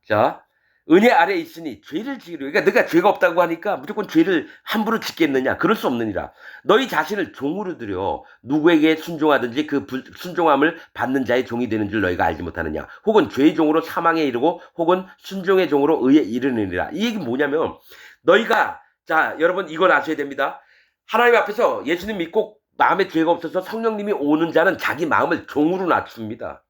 자, 은혜 아래 있으니 죄를 지으려. 그러니까 네가 죄가 없다고 하니까 무조건 죄를 함부로 짓겠느냐? 그럴 수 없느니라. 너희 자신을 종으로 들여 누구에게 순종하든지 그 순종함을 받는 자의 종이 되는 줄 너희가 알지 못하느냐? 혹은 죄의 종으로 사망에 이르고 혹은 순종의 종으로 의에 이르느니라. 이 얘기는 뭐냐면 너희가 자, 여러분 이걸 아셔야 됩니다. 하나님 앞에서 예수님 믿고 마음에 죄가 없어서 성령님이 오는 자는 자기 마음을 종으로 낮춥니다.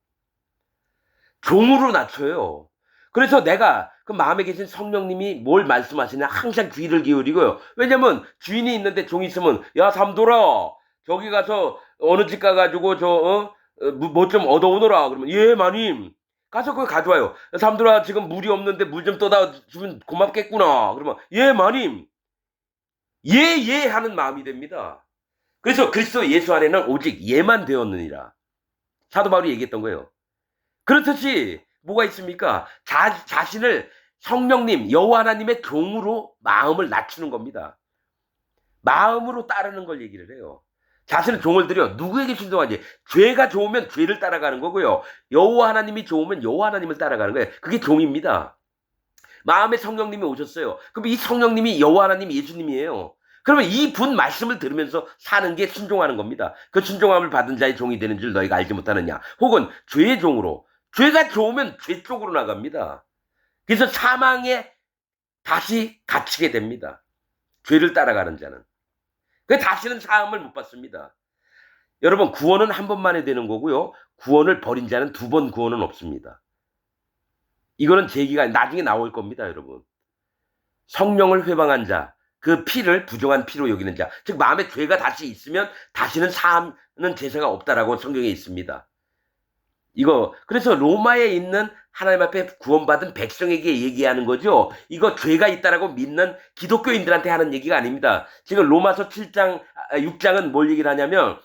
종으로 낮춰요. 그래서 내가 그 마음에 계신 성령님이 뭘 말씀하시냐 항상 귀를 기울이고요. 왜냐면 주인이 있는데 종이 있으면 야 삼돌아 저기 가서 어느 집 가가지고 뭐 좀 얻어오너라. 그러면 예 마님 가서 그거 가져와요. 삼돌아 지금 물이 없는데 물 좀 떠다 주면 고맙겠구나. 그러면 예 마님 예 하는 마음이 됩니다. 그래서 그리스도 예수 안에는 오직 예만 되었느니라. 사도 바울이 얘기했던 거예요. 그렇듯이 뭐가 있습니까? 자신을 성령님, 여호와 하나님의 종으로 마음을 낮추는 겁니다. 마음으로 따르는 걸 얘기를 해요. 자신의 종을 들여 누구에게 순종하지? 죄가 좋으면 죄를 따라가는 거고요. 여호와 하나님이 좋으면 여호와 하나님을 따라가는 거예요. 그게 종입니다. 마음에 성령님이 오셨어요. 그럼 이 성령님이 여호와 하나님 예수님이에요. 그러면 이 분 말씀을 들으면서 사는 게 순종하는 겁니다. 그 순종함을 받은 자의 종이 되는 줄 너희가 알지 못하느냐. 혹은 죄의 종으로. 죄가 좋으면 죄 쪽으로 나갑니다. 그래서 사망에 다시 갇히게 됩니다. 죄를 따라가는 자는. 그 다시는 사함을 못 받습니다. 여러분, 구원은 한 번만에 되는 거고요. 구원을 버린 자는 두 번 구원은 없습니다. 이거는 제 얘기가 나중에 나올 겁니다, 여러분. 성령을 회방한 자, 그 피를 부정한 피로 여기는 자, 즉 마음에 죄가 다시 있으면 다시는 사하는 제사가 없다라고 성경에 있습니다. 이거 그래서 로마에 있는 하나님 앞에 구원받은 백성에게 얘기하는 거죠. 이거 죄가 있다라고 믿는 기독교인들한테 하는 얘기가 아닙니다. 지금 로마서 7장, 6장은 뭘 얘기를 하냐면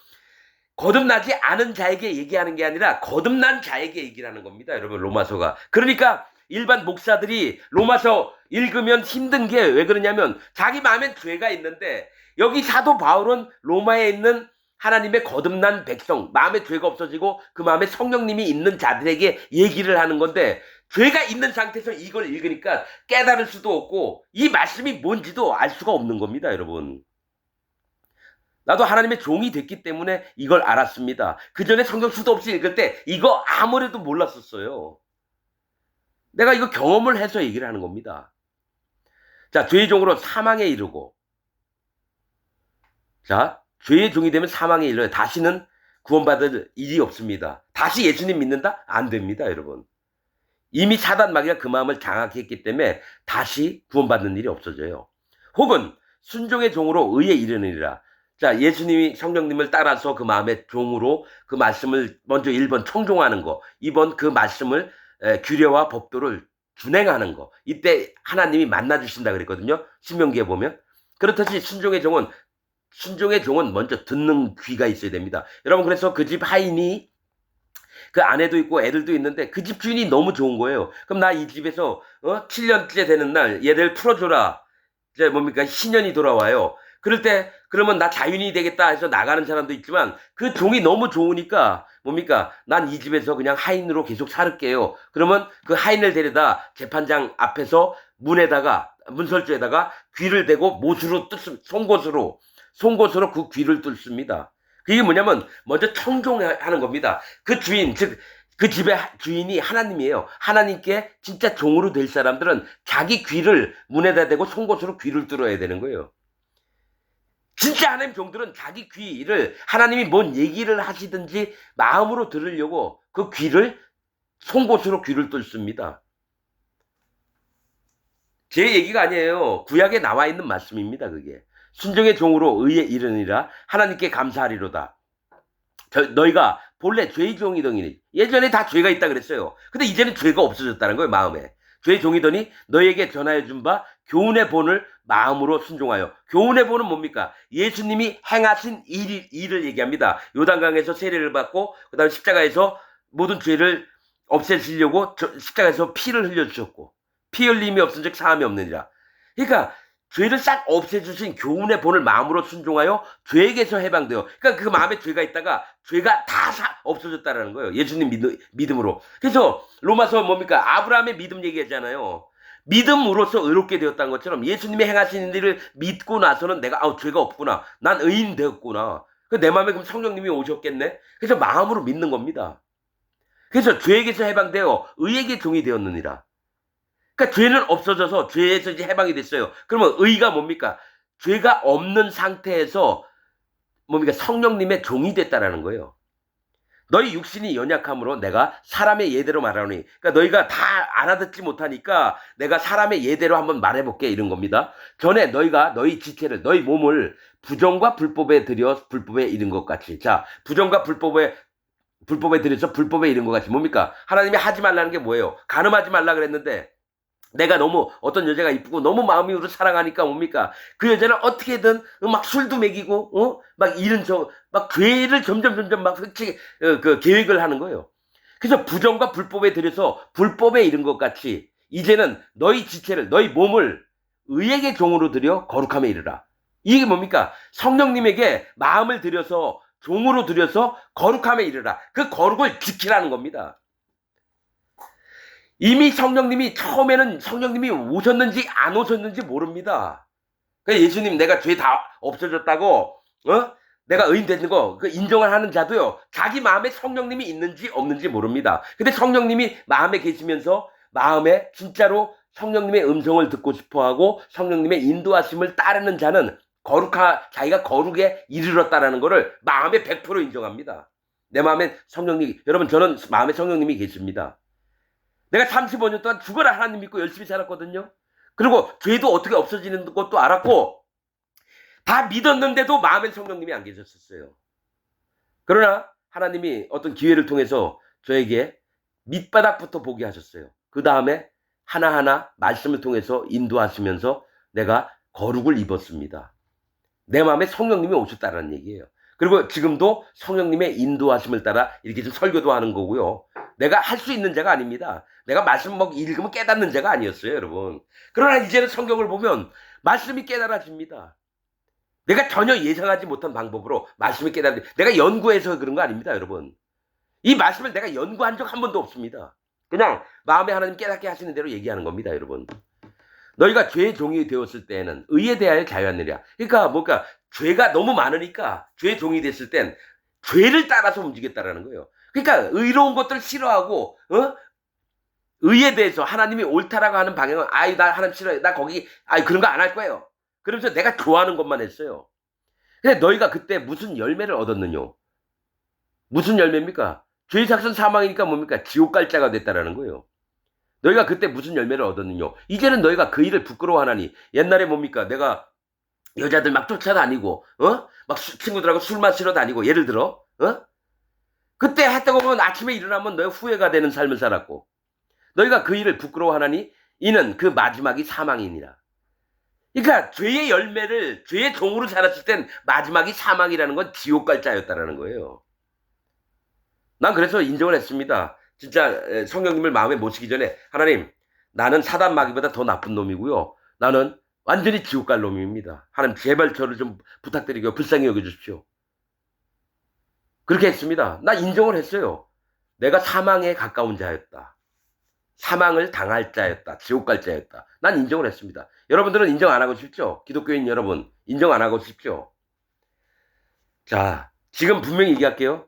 거듭나지 않은 자에게 얘기하는 게 아니라 거듭난 자에게 얘기를 하는 겁니다. 여러분, 로마서가. 그러니까 일반 목사들이 로마서 읽으면 힘든 게 왜 그러냐면 자기 마음엔 죄가 있는데 여기 사도 바울은 로마에 있는 하나님의 거듭난 백성, 마음에 죄가 없어지고 그 마음에 성령님이 있는 자들에게 얘기를 하는 건데 죄가 있는 상태에서 이걸 읽으니까 깨달을 수도 없고 이 말씀이 뭔지도 알 수가 없는 겁니다, 여러분. 나도 하나님의 종이 됐기 때문에 이걸 알았습니다. 그 전에 성경 수도 없이 읽을 때 이거 아무래도 몰랐었어요. 내가 이거 경험을 해서 얘기를 하는 겁니다. 자, 죄의 종으로 사망에 이르고, 자, 죄의 종이 되면 사망에 이르러 다시는 구원받을 일이 없습니다. 다시 예수님 믿는다? 안 됩니다, 여러분. 이미 사단 마귀가 그 마음을 장악했기 때문에 다시 구원받는 일이 없어져요. 혹은 순종의 종으로 의에 이르느니라. 자, 예수님이 성령님을 따라서 그 마음의 종으로 그 말씀을 먼저 1번 청종하는 거, 2번 그 말씀을 규례와 법도를 준행하는 거. 이때 하나님이 만나주신다 그랬거든요. 신명기에 보면. 그렇듯이 순종의 종은 먼저 듣는 귀가 있어야 됩니다. 여러분, 그래서 그 집 하인이 그 아내도 있고 애들도 있는데 그 집 주인이 너무 좋은 거예요. 그럼 나 이 집에서 7년째 되는 날 얘들 풀어줘라. 이제 뭡니까? 신년이 돌아와요. 그럴 때 그러면 나 자윤이 되겠다 해서 나가는 사람도 있지만 그 종이 너무 좋으니까 뭡니까? 난 이 집에서 그냥 하인으로 계속 살을게요. 그러면 그 하인을 데려다 재판장 앞에서 문설주에다가 귀를 대고 못으로 송곳으로 그 귀를 뚫습니다. 그게 뭐냐면 먼저 청종하는 겁니다. 그 주인, 즉 그 집의 주인이 하나님이에요. 하나님께 진짜 종으로 될 사람들은 자기 귀를 문에다 대고 송곳으로 귀를 뚫어야 되는 거예요. 진짜 하나님 종들은 자기 귀를 하나님이 뭔 얘기를 하시든지 마음으로 들으려고 그 귀를 송곳으로 귀를 뚫습니다. 제 얘기가 아니에요. 구약에 나와 있는 말씀입니다. 그게. 순종의 종으로 의에 이르니라 하나님께 감사하리로다. 너희가 본래 죄의 종이더니 예전에 다 죄가 있다 그랬어요. 근데 이제는 죄가 없어졌다는 거예요. 마음에. 죄의 종이더니 너희에게 전하여 준 바 교훈의 본을 마음으로 순종하여. 교훈의 본은 뭡니까? 예수님이 행하신 일을 얘기합니다. 요단강에서 세례를 받고 그 다음에 십자가에서 모든 죄를 없애시려고 십자가에서 피를 흘려주셨고 피 흘림이 없은 즉 사함이 없느니라. 그러니까 죄를 싹 없애주신 교훈의 본을 마음으로 순종하여 죄에게서 해방돼요. 그러니까 그 마음에 죄가 있다가 죄가 다 없어졌다라는 거예요. 예수님 믿음으로. 그래서 로마서 뭡니까? 아브라함의 믿음 얘기하잖아요. 믿음으로써 의롭게 되었다는 것처럼 예수님이 행하시는 일을 믿고 나서는 내가 죄가 없구나. 난 의인 되었구나. 내 마음에 그럼 성령님이 오셨겠네. 그래서 마음으로 믿는 겁니다. 그래서 죄에게서 해방되어 의에게 종이 되었느니라. 그러니까 죄는 없어져서 죄에서 이제 해방이 됐어요. 그러면 의가 뭡니까? 죄가 없는 상태에서 뭡니까? 성령님의 종이 됐다라는 거예요. 너희 육신이 연약함으로 내가 사람의 예대로 말하노니. 그러니까 너희가 다 알아듣지 못하니까 내가 사람의 예대로 한번 말해볼게 이런 겁니다. 전에 너희가 너희 지체를 너희 몸을 부정과 불법에 들여 불법에 이른 것 같이. 자, 부정과 불법에 들여서 불법에 이른 것 같이. 뭡니까? 하나님이 하지 말라는 게 뭐예요? 간음하지 말라 그랬는데 내가 너무 어떤 여자가 이쁘고 너무 마음이 우러 사랑하니까 뭡니까? 그 여자는 어떻게든 막 술도 먹이고 막 이런 막 죄를 점점 막 그 계획을 하는 거예요. 그래서 부정과 불법에 들여서 불법에 이른 것 같이 이제는 너희 지체를 너희 몸을 의에게 종으로 들여 거룩함에 이르라. 이게 뭡니까? 성령님에게 마음을 들여서 종으로 들여서 거룩함에 이르라. 그 거룩을 지키라는 겁니다. 이미 성령님이 처음에는 성령님이 오셨는지 안 오셨는지 모릅니다. 예수님 내가 죄 다 없어졌다고 내가 의인 되는 거 인정을 하는 자도요. 자기 마음에 성령님이 있는지 없는지 모릅니다. 근데 성령님이 마음에 계시면서 마음에 진짜로 성령님의 음성을 듣고 싶어하고 성령님의 인도하심을 따르는 자는 자기가 거룩에 이르렀다라는 것을 마음에 100% 인정합니다. 내 마음에 성령님, 여러분 저는 마음에 성령님이 계십니다. 내가 35년 동안 죽어라 하나님 믿고 열심히 살았거든요. 그리고 죄도 어떻게 없어지는 것도 알았고 다 믿었는데도 마음엔 성령님이 안 계셨었어요. 그러나 하나님이 어떤 기회를 통해서 저에게 밑바닥부터 보게 하셨어요. 그 다음에 하나하나 말씀을 통해서 인도하시면서 내가 거룩을 입었습니다. 내 마음에 성령님이 오셨다는 얘기예요. 그리고 지금도 성령님의 인도하심을 따라 이렇게 좀 설교도 하는 거고요. 내가 할 수 있는 자가 아닙니다. 내가 말씀 읽으면 깨닫는 자가 아니었어요, 여러분. 그러나 이제는 성경을 보면 말씀이 깨달아집니다. 내가 전혀 예상하지 못한 방법으로 말씀이 깨달아집니다. 내가 연구해서 그런 거 아닙니다, 여러분. 이 말씀을 내가 연구한 적 한 번도 없습니다. 그냥 마음에 하나님 깨닫게 하시는 대로 얘기하는 겁니다, 여러분. 너희가 죄의 종이 되었을 때에는 의에 대하여 자유하느냐. 그러니까 뭔가 죄가 너무 많으니까 죄의 종이 됐을 땐 죄를 따라서 움직였다라는 거예요. 그러니까 의로운 것들 싫어하고 의에 대해서 하나님이 옳다라고 하는 방향은 나 하나님 싫어해. 나 거기 그런 거 안 할 거예요. 그러면서 내가 좋아하는 것만 했어요. 근데 너희가 그때 무슨 열매를 얻었느냐? 무슨 열매입니까? 죄의 작은 사망이니까 뭡니까? 지옥 갈 자가 됐다라는 거예요. 너희가 그때 무슨 열매를 얻었느냐? 이제는 너희가 그 일을 부끄러워하나니. 옛날에 뭡니까? 내가 여자들 막 쫓아다니고 막 친구들하고 술 마시러 다니고 예를 들어 그때 했다고 보면 아침에 일어나면 너희 후회가 되는 삶을 살았고 너희가 그 일을 부끄러워하나니 이는 그 마지막이 사망이니라. 그러니까 죄의 열매를 죄의 종으로 자랐을 땐 마지막이 사망이라는 건 지옥 갈 자였다라는 거예요. 난 그래서 인정을 했습니다. 진짜 성령님을 마음에 모시기 전에 하나님 나는 사단 마귀보다 더 나쁜 놈이고요. 나는 완전히 지옥 갈 놈입니다. 하나님 제발 저를 좀 부탁드리고 불쌍히 여겨주십시오. 그렇게 했습니다. 나 인정을 했어요. 내가 사망에 가까운 자였다. 사망을 당할 자였다. 지옥 갈 자였다. 난 인정을 했습니다. 여러분들은 인정 안 하고 싶죠? 기독교인 여러분 인정 안 하고 싶죠? 자, 지금 분명히 얘기할게요.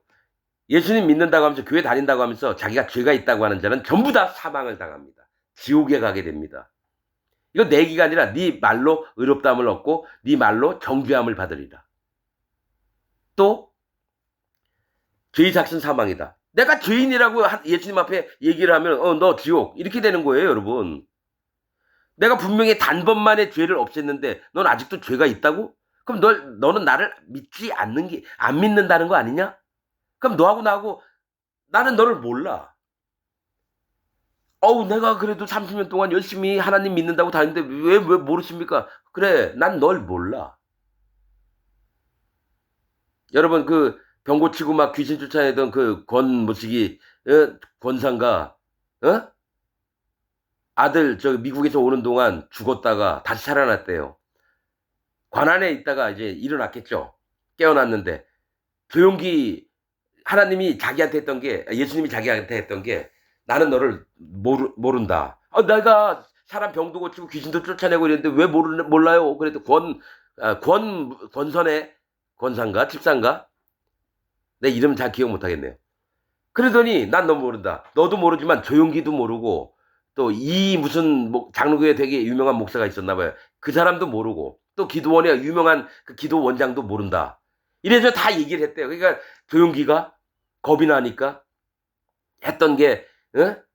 예수님 믿는다고 하면서 교회 다닌다고 하면서 자기가 죄가 있다고 하는 자는 전부 다 사망을 당합니다. 지옥에 가게 됩니다. 이거 내기가 아니라 네 말로 의롭다함을 얻고 네 말로 정죄함을 받으리라. 또 죄의 삭은 사망이다. 내가 죄인이라고 예수님 앞에 얘기를 하면 너 지옥 이렇게 되는 거예요, 여러분. 내가 분명히 단번만에 죄를 없앴는데 넌 아직도 죄가 있다고? 그럼 너는 나를 안 믿는다는 거 아니냐? 그럼 너하고 나하고 나는 너를 몰라. 내가 그래도 30년 동안 열심히 하나님 믿는다고 다니는데 왜 모르십니까? 그래, 난 널 몰라. 여러분 병 고치고 막 귀신 쫓아내던 권상가 아들 미국에서 오는 동안 죽었다가 다시 살아났대요. 관 안에 있다가 이제 일어났겠죠. 깨어났는데 조용기 하나님이 자기한테 했던 게 예수님이 자기한테 했던 게 나는 너를 모른다. 내가 사람 병도 고치고 귀신도 쫓아내고 이랬는데 왜 몰라요? 그래도 권선의 권상가 집상가 내 이름 잘 기억 못하겠네요. 그러더니 난 너 모른다. 너도 모르지만 조용기도 모르고 또 무슨 장로교에 되게 유명한 목사가 있었나 봐요. 그 사람도 모르고 또 기도원의 유명한 그 기도 원장도 모른다. 이래서 다 얘기를 했대요. 그러니까 조용기가 겁이 나니까 했던 게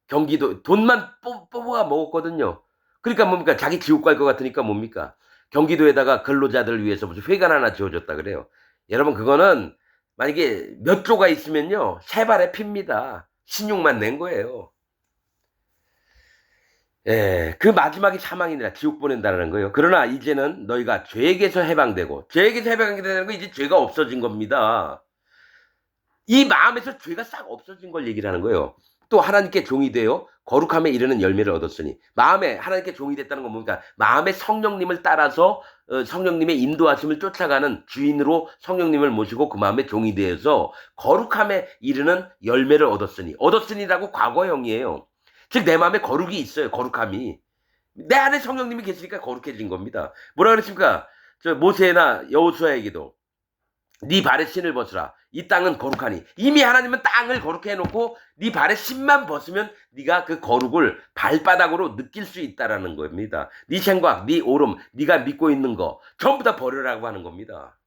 경기도 돈만 뽑아 먹었거든요. 그러니까 뭡니까? 자기 지옥 갈 것 같으니까 뭡니까? 경기도에다가 근로자들을 위해서 무슨 회관 하나 지어줬다 그래요. 여러분 그거는 만약에 몇 조가 있으면요 3발의 핍니다. 신용만 낸 거예요. 그 마지막이 사망이니라 지옥 보낸다는 거예요. 그러나 이제는 너희가 죄에게서 해방되고 죄에게서 해방되는 건 이제 죄가 없어진 겁니다. 이 마음에서 죄가 싹 없어진 걸 얘기를 하는 거예요. 또 하나님께 종이 되어 거룩함에 이르는 열매를 얻었으니 마음에 하나님께 종이 됐다는 건 뭡니까? 마음의 성령님을 따라서 성령님의 인도하심을 쫓아가는 주인으로 성령님을 모시고 그 마음의 종이 되어서 거룩함에 이르는 열매를 얻었으니라고 과거형이에요. 즉 내 마음에 거룩이 있어요. 거룩함이. 내 안에 성령님이 계시니까 거룩해진 겁니다. 뭐라 그랬습니까? 저 모세나 여호수아에게도 네 발에 신을 벗으라. 이 땅은 거룩하니. 이미 하나님은 땅을 거룩해 해놓고 네 발에 신만 벗으면 네가 그 거룩을 발바닥으로 느낄 수 있다라는 겁니다. 네 생각, 네 오름, 네가 믿고 있는 거 전부 다 버리라고 하는 겁니다.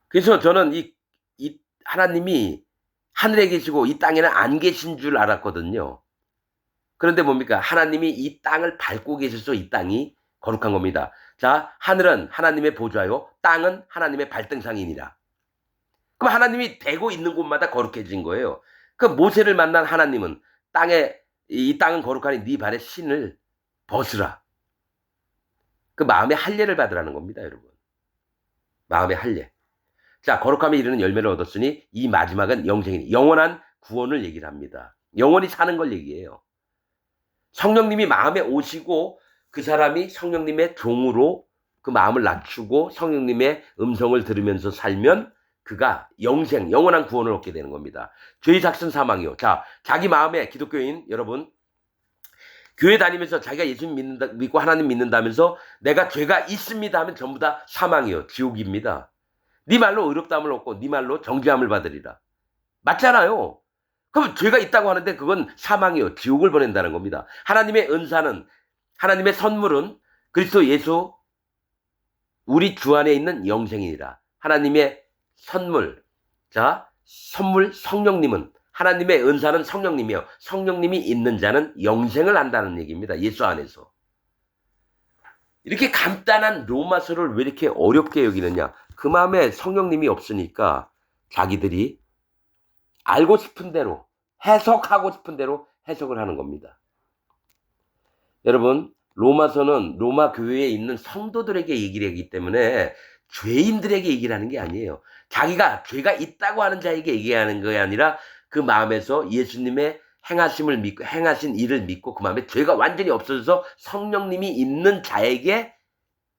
그래서 저는 이 하나님이 하늘에 계시고 이 땅에는 안 계신 줄 알았거든요. 그런데 뭡니까? 하나님이 이 땅을 밟고 계셔서 이 땅이 거룩한 겁니다. 자, 하늘은 하나님의 보좌요, 땅은 하나님의 발등상이니라. 그럼 하나님이 되고 있는 곳마다 거룩해진 거예요. 그 모세를 만난 하나님은 이 땅은 거룩하니 네 발에 신을 벗으라. 그 마음의 할례를 받으라는 겁니다, 여러분. 마음의 할례. 자, 거룩함에 이르는 열매를 얻었으니 이 마지막은 영생이니. 영원한 구원을 얘기를 합니다. 영원히 사는 걸 얘기해요. 성령님이 마음에 오시고 그 사람이 성령님의 종으로 그 마음을 낮추고 성령님의 음성을 들으면서 살면 그가 영원한 구원을 얻게 되는 겁니다. 죄의 삭은 사망이요. 자, 자기 마음에 기독교인 여러분, 교회 다니면서 자기가 예수 믿고 하나님 믿는다면서 내가 죄가 있습니다 하면 전부 다 사망이요. 지옥입니다. 네 말로 의롭다함을 얻고 네 말로 정죄함을 받으리라. 맞잖아요. 그럼 죄가 있다고 하는데 그건 사망이요. 지옥을 보낸다는 겁니다. 하나님의 은사는, 하나님의 선물은 그리스도 예수 우리 주 안에 있는 영생이니라. 하나님의 선물, 자, 선물 성령님은, 하나님의 은사는 성령님이요. 성령님이 있는 자는 영생을 한다는 얘기입니다. 예수 안에서. 이렇게 간단한 로마서를 왜 이렇게 어렵게 여기느냐? 그 마음에 성령님이 없으니까 자기들이 알고 싶은 대로, 해석하고 싶은 대로 해석을 하는 겁니다. 여러분, 로마서는 로마 교회에 있는 성도들에게 얘기를 하기 때문에 죄인들에게 얘기를 하는 게 아니에요. 자기가 죄가 있다고 하는 자에게 얘기하는 게 아니라 그 마음에서 예수님의 행하심을 믿고, 행하신 일을 믿고 그 마음에 죄가 완전히 없어져서 성령님이 있는 자에게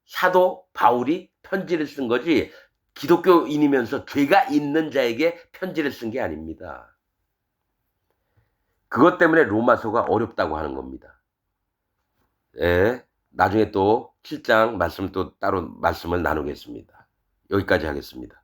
사도 바울이 편지를 쓴 거지, 기독교인이면서 죄가 있는 자에게 편지를 쓴 게 아닙니다. 그것 때문에 로마서가 어렵다고 하는 겁니다. 예, 나중에 또 7장 말씀 또 따로 말씀을 나누겠습니다. 여기까지 하겠습니다.